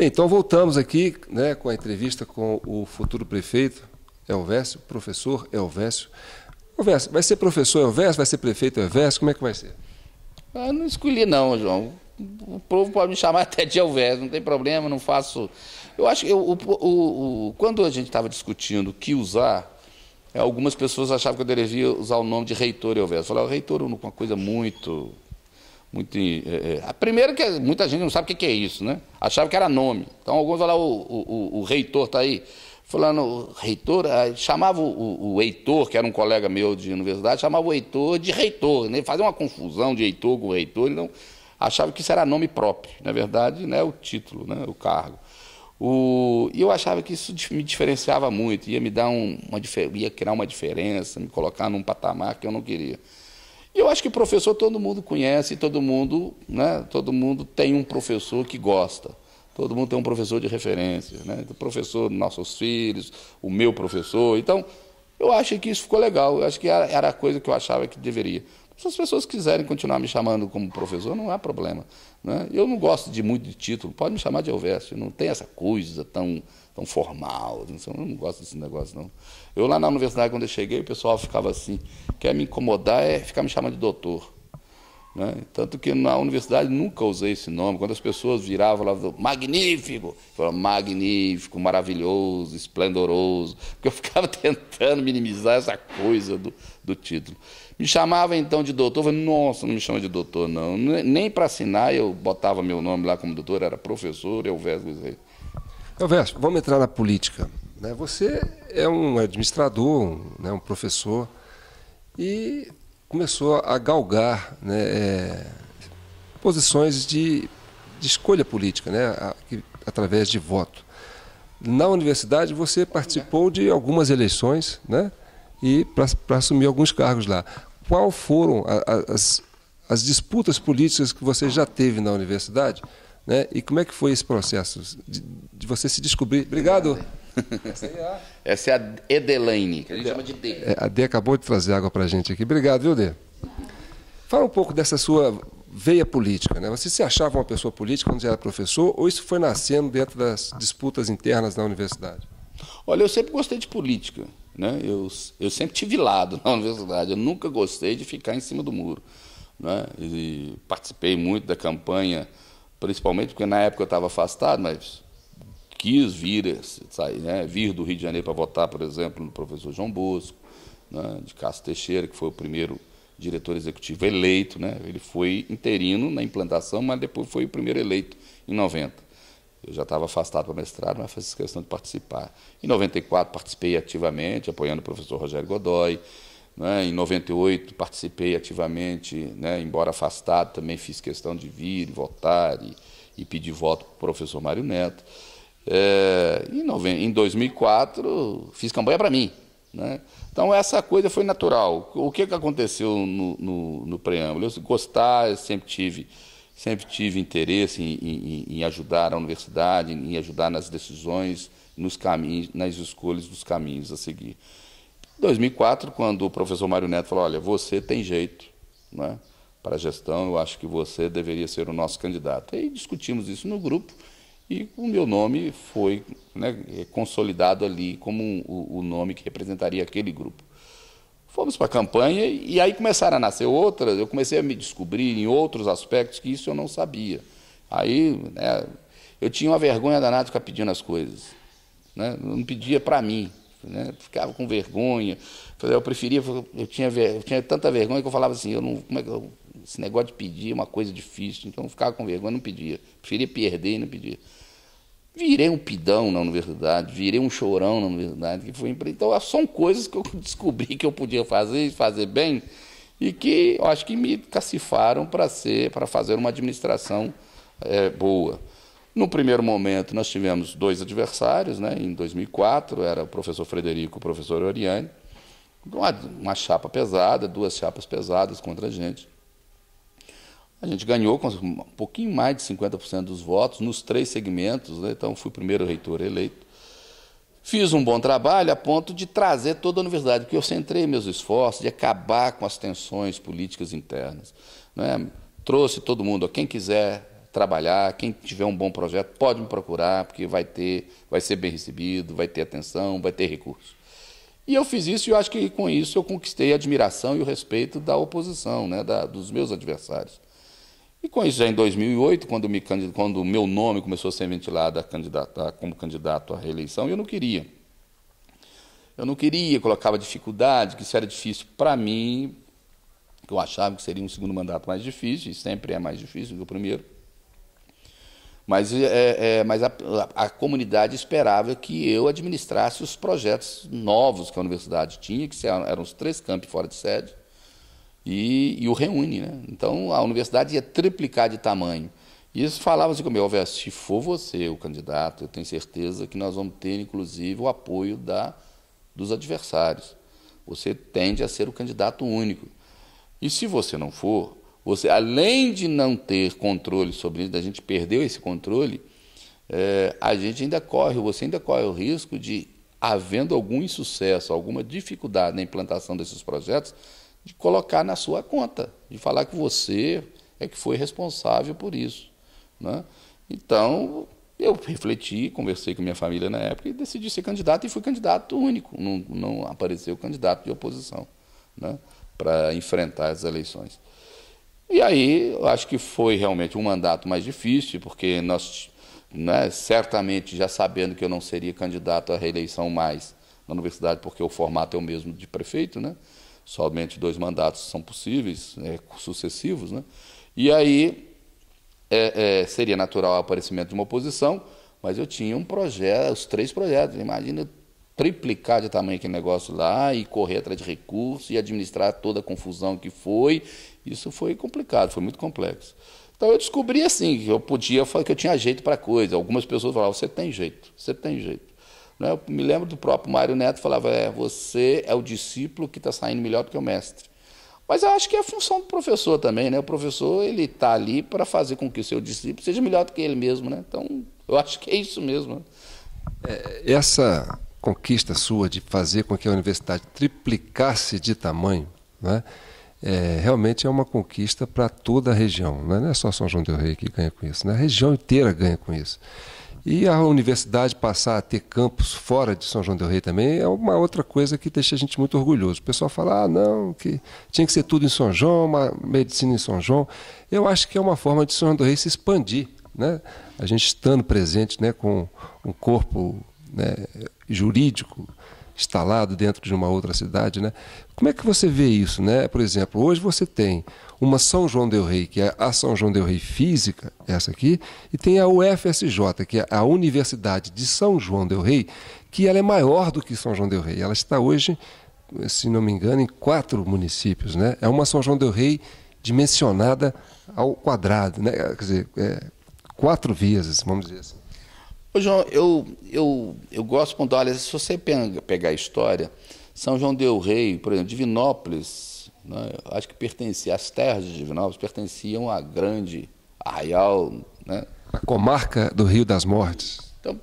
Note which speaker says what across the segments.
Speaker 1: Bem, então voltamos aqui, né, com a entrevista com o futuro prefeito Elvésio, professor Elvésio. Elvésio, vai ser professor Elvésio, vai ser prefeito Elvésio, como é que vai ser?
Speaker 2: Eu não escolhi não, João. O povo pode me chamar até de Elvésio, não tem problema, não faço... Eu acho que quando a gente estava discutindo o que usar, algumas pessoas achavam que eu deveria usar o nome de reitor Elvésio. Eu falei, o reitor é uma coisa muito... A primeira que muita gente não sabe o que é isso, né? Achava que era nome. Então alguns falavam, o reitor está aí. Falando, reitor, chamava o Heitor, que era um colega meu de universidade, chamava o Heitor de reitor, né? Fazia uma confusão de Heitor com reitor, então achava que isso era nome próprio. Na verdade, né, o título, né, o cargo. E eu achava que isso me diferenciava muito, ia me dar ia criar uma diferença, me colocar num patamar que eu não queria. E eu acho que professor todo mundo conhece, todo mundo tem um professor que gosta. Todo mundo tem um professor de referência, né? O professor dos nossos filhos, o meu professor. Então, eu acho que isso ficou legal. Eu acho que era a coisa que eu achava que deveria. Se as pessoas quiserem continuar me chamando como professor, não há problema, né? Eu não gosto muito de título, pode me chamar de Elvésio. Não tem essa coisa tão formal. Eu não gosto desse negócio, não. Eu lá na universidade, quando eu cheguei, o pessoal ficava assim, quer me incomodar é ficar me chamando de doutor. Né? Tanto que na universidade nunca usei esse nome. Quando as pessoas viravam, falavam, magnífico, falavam, magnífico, maravilhoso, esplendoroso, porque eu ficava tentando minimizar essa coisa do título. Me chamava então de doutor, eu falei, nossa, não me chama de doutor, não. Nem para assinar eu botava meu nome lá como doutor, era professor Elvésio Luiz Reis.
Speaker 1: Elvésio, vamos entrar na política. Né? Você é um administrador, né, um professor, e começou a galgar, né, posições de escolha política, né, através de voto. Na universidade você participou de algumas eleições, né, e para assumir alguns cargos lá. Qual foram as disputas políticas que você já teve na universidade, né, e como é que foi esse processo de você se descobrir? Obrigado.
Speaker 2: Essa é a Edelaine, que a gente chama de D.
Speaker 1: A D acabou de trazer água para a gente aqui. Obrigado, viu, D? Fala um pouco dessa sua veia política, né? Você se achava uma pessoa política quando você era professor ou isso foi nascendo dentro das disputas internas na universidade?
Speaker 2: Olha, eu sempre gostei de política, né? Eu sempre tive lado na universidade. Eu nunca gostei de ficar em cima do muro, né? E participei muito da campanha, principalmente porque na época eu estava afastado, mas quis vir do Rio de Janeiro para votar, por exemplo, no professor João Bosco, né, de Castro Teixeira, que foi o primeiro diretor executivo eleito, né? Ele foi interino na implantação, mas depois foi o primeiro eleito em 90. Eu já estava afastado para mestrado, mas fiz questão de participar. Em 94 participei ativamente, apoiando o professor Rogério Godoy. Né? Em 98 participei ativamente, né? Embora afastado, também fiz questão de vir, votar e pedir voto para o professor Mário Neto. Em 2004 fiz campanha para mim, né? Então essa coisa foi natural. O que aconteceu no preâmbulo? Eu sempre tive interesse em ajudar a universidade, em ajudar nas decisões, nos caminhos, nas escolhas dos caminhos a seguir. Em 2004, quando o professor Mário Neto falou, olha, você tem jeito, né, para a gestão, eu acho que você deveria ser o nosso candidato. E discutimos isso no grupo. E o meu nome foi, né, consolidado ali como o nome que representaria aquele grupo. Fomos para a campanha e aí começaram a nascer outras, eu comecei a me descobrir em outros aspectos que isso eu não sabia. Aí, né, eu tinha uma vergonha danada de ficar pedindo as coisas, né? Eu não pedia para mim, né? Ficava com vergonha. Eu tinha tanta vergonha que eu falava assim, esse negócio de pedir é uma coisa difícil, então eu ficava com vergonha, não pedia. Preferia perder e não pedia. Virei um pidão na universidade, virei um chorão na universidade. Então, são coisas que eu descobri que eu podia fazer e fazer bem e que eu acho que me cacifaram para fazer uma administração boa. No primeiro momento, nós tivemos 2 adversários, né? Em 2004, era o professor Frederico e o professor Oriane, uma chapa pesada, 2 chapas pesadas contra a gente. A gente ganhou com um pouquinho mais de 50% dos votos nos 3 segmentos, né? Então fui o primeiro reitor eleito. Fiz um bom trabalho a ponto de trazer toda a universidade, porque eu centrei meus esforços de acabar com as tensões políticas internas, né? Trouxe todo mundo, quem quiser trabalhar. Quem tiver um bom projeto pode me procurar, porque vai ser bem recebido, vai ter atenção, vai ter recurso. E eu fiz isso e eu acho que com isso eu conquistei a admiração e o respeito da oposição, né, dos meus adversários. E com isso, já em 2008, quando o meu nome começou a ser ventilado como candidato à reeleição, eu não queria. Eu não queria, colocava dificuldade, que isso era difícil para mim, que eu achava que seria um segundo mandato mais difícil, e sempre é mais difícil do que o primeiro. Mas a comunidade esperava que eu administrasse os projetos novos que a universidade tinha, que eram os 3 campi fora de sede, e o Reúne, né? Então, a universidade ia triplicar de tamanho. E eles falavam assim comigo: Alves, se for você o candidato, eu tenho certeza que nós vamos ter, inclusive, o apoio dos adversários. Você tende a ser o candidato único. E se você não for, você, além de não ter controle sobre isso, da gente perdeu esse controle, você ainda corre o risco de, havendo algum insucesso, alguma dificuldade na implantação desses projetos, de colocar na sua conta, de falar que você é que foi responsável por isso, né? Então, eu refleti, conversei com minha família na época e decidi ser candidato, e fui candidato único, não apareceu candidato de oposição, né, para enfrentar as eleições. E aí, eu acho que foi realmente um mandato mais difícil, porque nós, né, certamente, já sabendo que eu não seria candidato à reeleição mais na universidade, porque o formato é o mesmo de prefeito, né? Somente 2 mandatos são possíveis, sucessivos, né? E aí seria natural o aparecimento de uma oposição, mas eu tinha um projeto, os 3 projetos. Imagina triplicar de tamanho aquele negócio lá e correr atrás de recursos e administrar toda a confusão que foi. Isso foi complicado, foi muito complexo. Então eu descobri assim que eu tinha jeito para a coisa. Algumas pessoas falavam: você tem jeito, você tem jeito. Eu me lembro do próprio Mário Neto, falava: você é o discípulo que está saindo melhor do que o mestre. Mas eu acho que é a função do professor também, né? O professor, ele está ali para fazer com que o seu discípulo seja melhor do que ele mesmo, né? Então, eu acho que é isso mesmo, né?
Speaker 1: Essa conquista sua de fazer com que a universidade triplicasse de tamanho, né, realmente é uma conquista para toda a região, né? Não é só São João del Rei que ganha com isso, né? A região inteira ganha com isso. E a universidade passar a ter campus fora de São João del Rei também é uma outra coisa que deixa a gente muito orgulhoso. O pessoal fala: não, que tinha que ser tudo em São João, uma medicina em São João. Eu acho que é uma forma de São João del Rei se expandir, né? A gente estando presente, né, com um corpo, né, jurídico instalado dentro de uma outra cidade, né? Como é que você vê isso, né? Por exemplo, hoje você tem uma São João del Rei, que é a São João del Rei física, essa aqui, e tem a UFSJ, que é a Universidade de São João del Rei, que ela é maior do que São João del Rei. Ela está hoje, se não me engano, em 4 municípios, né? É uma São João del Rei dimensionada ao quadrado, né? Quer dizer, 4 vezes, vamos dizer assim.
Speaker 2: Ô, João, eu gosto de pontuar, se você pegar a história, São João del Rei, por exemplo, Divinópolis, né, acho que as terras de Divinópolis pertenciam à grande Arraial, né?
Speaker 1: A comarca do Rio das Mortes.
Speaker 2: Então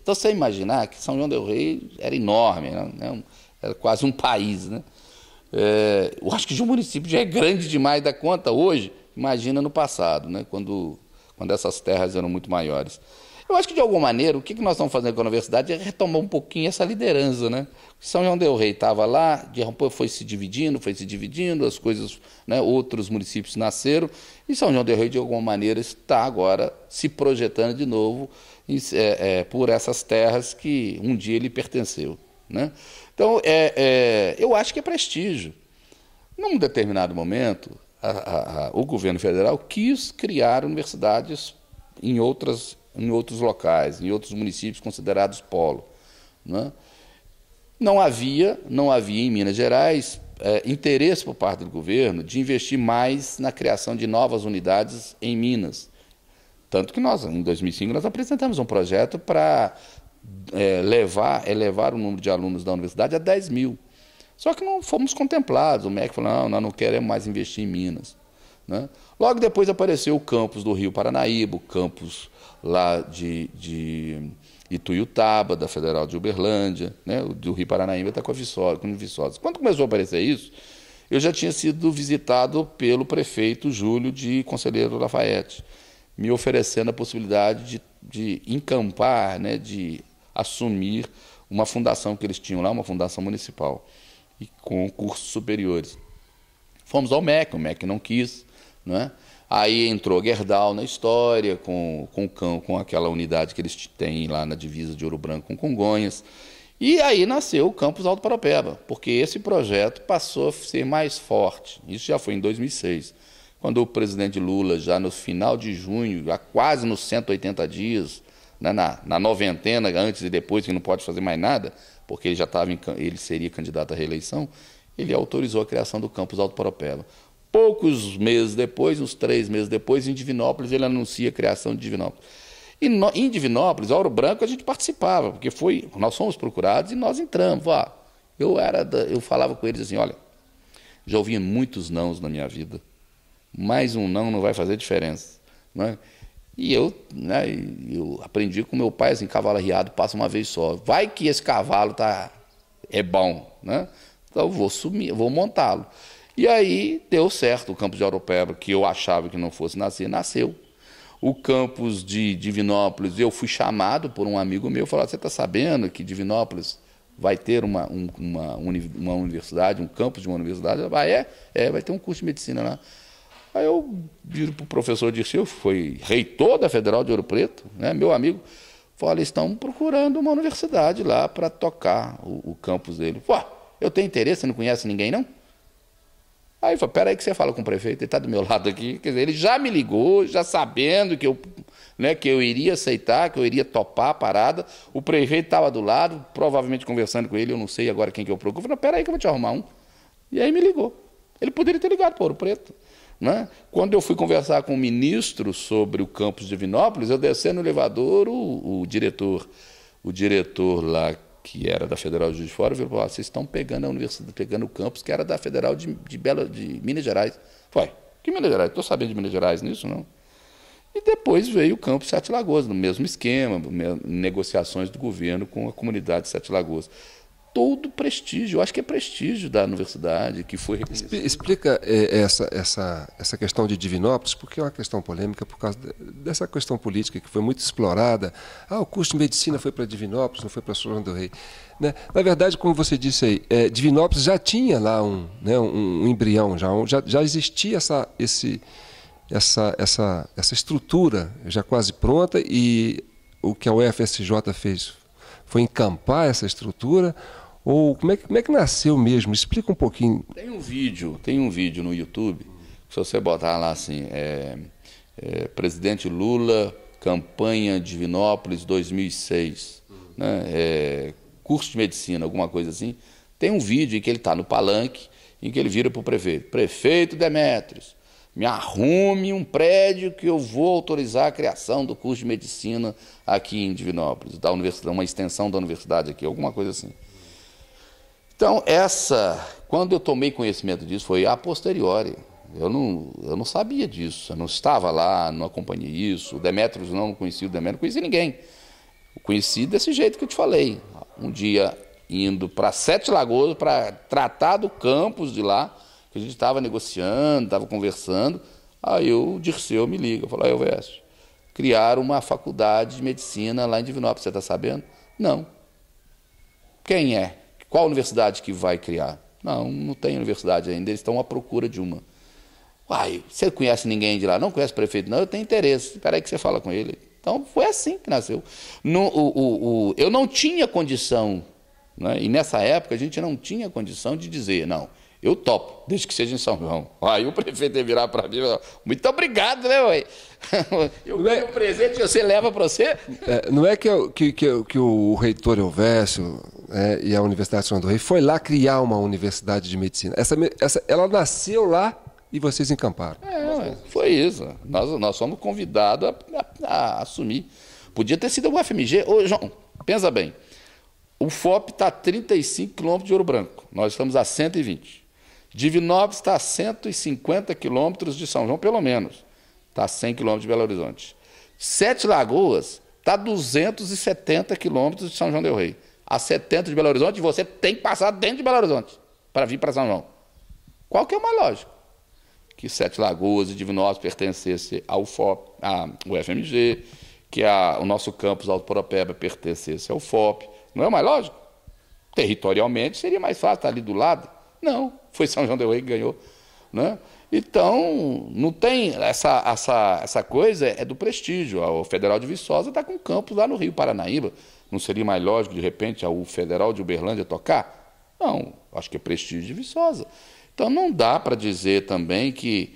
Speaker 2: você imaginar que São João del Rei era enorme, né? Era quase um país, né? Eu acho que de um município já é grande demais da conta hoje, imagina no passado, né? Quando essas terras eram muito maiores. Eu acho que, de alguma maneira, o que nós estamos fazendo com a universidade é retomar um pouquinho essa liderança, né? São João del Rei estava lá, foi se dividindo, as coisas, né, outros municípios nasceram, e São João del Rei, de alguma maneira, está agora se projetando de novo por essas terras que um dia lhe pertenceu, né? Então, eu acho que é prestígio. Num determinado momento, o governo federal quis criar universidades em outros locais, em outros municípios considerados polo, né? Não havia em Minas Gerais interesse por parte do governo de investir mais na criação de novas unidades em Minas. Tanto que nós, em 2005, nós apresentamos um projeto para elevar o número de alunos da universidade a 10 mil. Só que não fomos contemplados. O MEC falou: não, nós não queremos mais investir em Minas, né? Logo depois apareceu o campus do Rio Paranaíba, o campus lá de Ituiutaba, da Federal de Uberlândia, né? O do Rio Paranaíba está com Viçosa. Quando começou a aparecer isso, eu já tinha sido visitado pelo prefeito Júlio de Conselheiro Lafayette. me oferecendo a possibilidade de encampar, né, de assumir uma fundação que eles tinham lá, uma fundação municipal, e com cursos superiores. Fomos ao MEC, o MEC não quis, né? Aí entrou Gerdau na história, com aquela unidade que eles têm lá na divisa de Ouro Branco com Congonhas. E aí nasceu o Campus Alto Paropeba, porque esse projeto passou a ser mais forte. Isso já foi em 2006, quando o presidente Lula, já no final de junho, já quase nos 180 dias, né, na noventena, antes e depois, que não pode fazer mais nada, porque ele já estava, ele seria candidato à reeleição, ele autorizou a criação do Campus Alto Paropeba. Poucos meses depois, uns 3 meses depois, em Divinópolis, ele anuncia a criação de Divinópolis. E em Divinópolis, a Ouro Branco, a gente participava, porque nós fomos procurados e nós entramos. Eu falava com eles assim, olha, já ouvi muitos nãos na minha vida, mais um não vai fazer diferença. Né? E eu aprendi com meu pai, assim, cavalo arriado passa uma vez só. Vai que esse cavalo é bom, né? Então eu vou montá-lo. E aí deu certo o campus de Auropeba, que eu achava que não fosse nascer, nasceu. O campus de Divinópolis, eu fui chamado por um amigo meu, falou, você está sabendo que Divinópolis vai ter uma universidade, um campus de uma universidade? Vai ter um curso de medicina lá. Aí eu viro para o professor Dirceu, foi reitor da Federal de Ouro Preto, né, meu amigo, falei, estão procurando uma universidade lá para tocar o campus dele. Eu tenho interesse, você não conhece ninguém, não? Aí eu falei, peraí que você fala com o prefeito, ele está do meu lado aqui. Quer dizer, ele já me ligou, já sabendo que eu iria aceitar, que eu iria topar a parada. O prefeito estava do lado, provavelmente conversando com ele, eu não sei agora quem que eu procuro. Eu falei, peraí que eu vou te arrumar um. E aí me ligou. Ele poderia ter ligado para Ouro Preto. Né? Quando eu fui conversar com o ministro sobre o campus de Divinópolis, eu desci no elevador, o diretor lá, que era da Federal de Juiz de Fora, falou, vocês estão pegando a universidade, pegando o campus que era da Federal de Minas Gerais. Falei, que Minas Gerais? Estou sabendo de Minas Gerais nisso, não? E depois veio o campus Sete Lagoas, no mesmo esquema, negociações do governo com a comunidade de Sete Lagoas. Todo prestígio, eu acho que é prestígio da universidade, que foi reconhecido.
Speaker 1: Explica essa questão de Divinópolis, porque é uma questão polêmica por causa dessa questão política que foi muito explorada. O curso de medicina foi para Divinópolis, não foi para São João del Rei. Né? Na verdade, como você disse aí, Divinópolis já tinha lá um embrião, já existia essa estrutura já quase pronta, e o que a UFSJ fez foi encampar essa estrutura. Ou como é que nasceu mesmo? Explica um pouquinho.
Speaker 2: Tem um vídeo no YouTube, se você botar lá assim, Presidente Lula, campanha Divinópolis 2006, né, curso de medicina, alguma coisa assim. Tem um vídeo em que ele está no palanque, em que ele vira para o prefeito. Prefeito Demétrios, me arrume um prédio que eu vou autorizar a criação do curso de medicina aqui em Divinópolis, da universidade, uma extensão da universidade aqui, alguma coisa assim. Então, quando eu tomei conhecimento disso, foi a posteriori. Eu não sabia disso, eu não estava lá, não acompanhei isso. O Demétrios não conhecia o Demétrios, não conhecia ninguém. Eu conheci desse jeito que eu te falei. Um dia indo para Sete Lagoas para tratar do campus de lá, que a gente estava negociando, estava conversando. Aí o Dirceu me liga, falou, Elvésio, criaram uma faculdade de medicina lá em Divinópolis, você está sabendo? Não. Quem é? Qual universidade que vai criar? Não tem universidade ainda, eles estão à procura de uma. Você conhece ninguém de lá? Não conhece o prefeito? Não, eu tenho interesse. Espera aí que você fala com ele. Então, foi assim que nasceu. Eu não tinha condição, né? E nessa época a gente não tinha condição de dizer, não, eu topo, desde que seja em São João. Aí o prefeito ia virar para mim e falar, muito obrigado, né, ué? Eu ganho um presente e você leva para você?
Speaker 1: Não é que o reitor Elvésio e a Universidade de São João del Rei foi lá criar uma universidade de medicina. Ela nasceu lá e vocês encamparam.
Speaker 2: Foi isso. Nós fomos convidados a assumir. Podia ter sido o UFMG. Ô, João, pensa bem. O FOP está a 35 quilômetros de Ouro Branco. Nós estamos a 120. Divinópolis está a 150 quilômetros de São João, pelo menos. Está a 100 quilômetros de Belo Horizonte. Sete Lagoas está a 270 quilômetros de São João del Rei. A 70 de Belo Horizonte, você tem que passar dentro de Belo Horizonte para vir para São João. Qual que é o mais lógico? que Sete Lagoas e Divinópolis pertencesse ao FOP, ao UFMG, que o nosso campus Alto Propeba pertencesse ao FOP. Não é mais lógico? Territorialmente seria mais fácil estar ali do lado. Não, foi São João del Rei que ganhou, né? Então, não tem essa coisa, é do prestígio. O Federal de Viçosa está com campus lá no Rio Paranaíba. Não seria mais lógico, de repente, o Federal de Uberlândia tocar? Não, acho que é prestígio de Viçosa. Então, não dá para dizer também que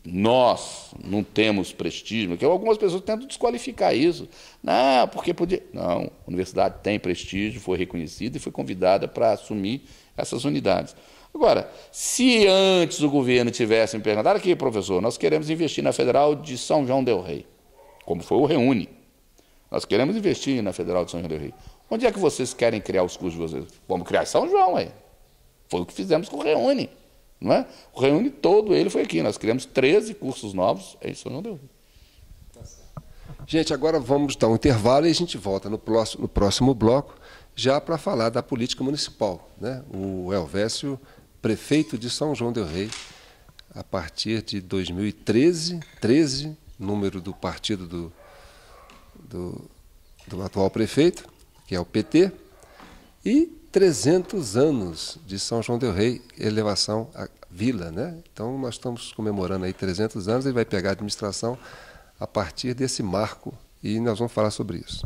Speaker 2: nós não temos prestígio, porque algumas pessoas tentam desqualificar isso. Não, porque podia. Não, a universidade tem prestígio, foi reconhecida e foi convidada para assumir essas unidades. Agora, se antes o governo tivesse me perguntado, aqui, professor, nós queremos investir na Federal de São João del Rei, como foi o Reúne. Nós queremos investir na Federal de São João del Rei. Onde é que vocês querem criar os cursos de vocês? Vamos criar em São João, aí. Foi o que fizemos com o Reúne. Não é? O Reúne todo ele foi aqui. Nós criamos 13 cursos novos em São João del Rei.
Speaker 1: Gente, agora vamos dar um intervalo e a gente volta no próximo bloco já para falar da política municipal, né? O Elvésio, prefeito de São João del Rei, a partir de 2013, número do partido do atual prefeito, que é o PT, e 300 anos de São João del Rei, elevação à vila, né? Então, nós estamos comemorando aí 300 anos, ele vai pegar a administração a partir desse marco e nós vamos falar sobre isso.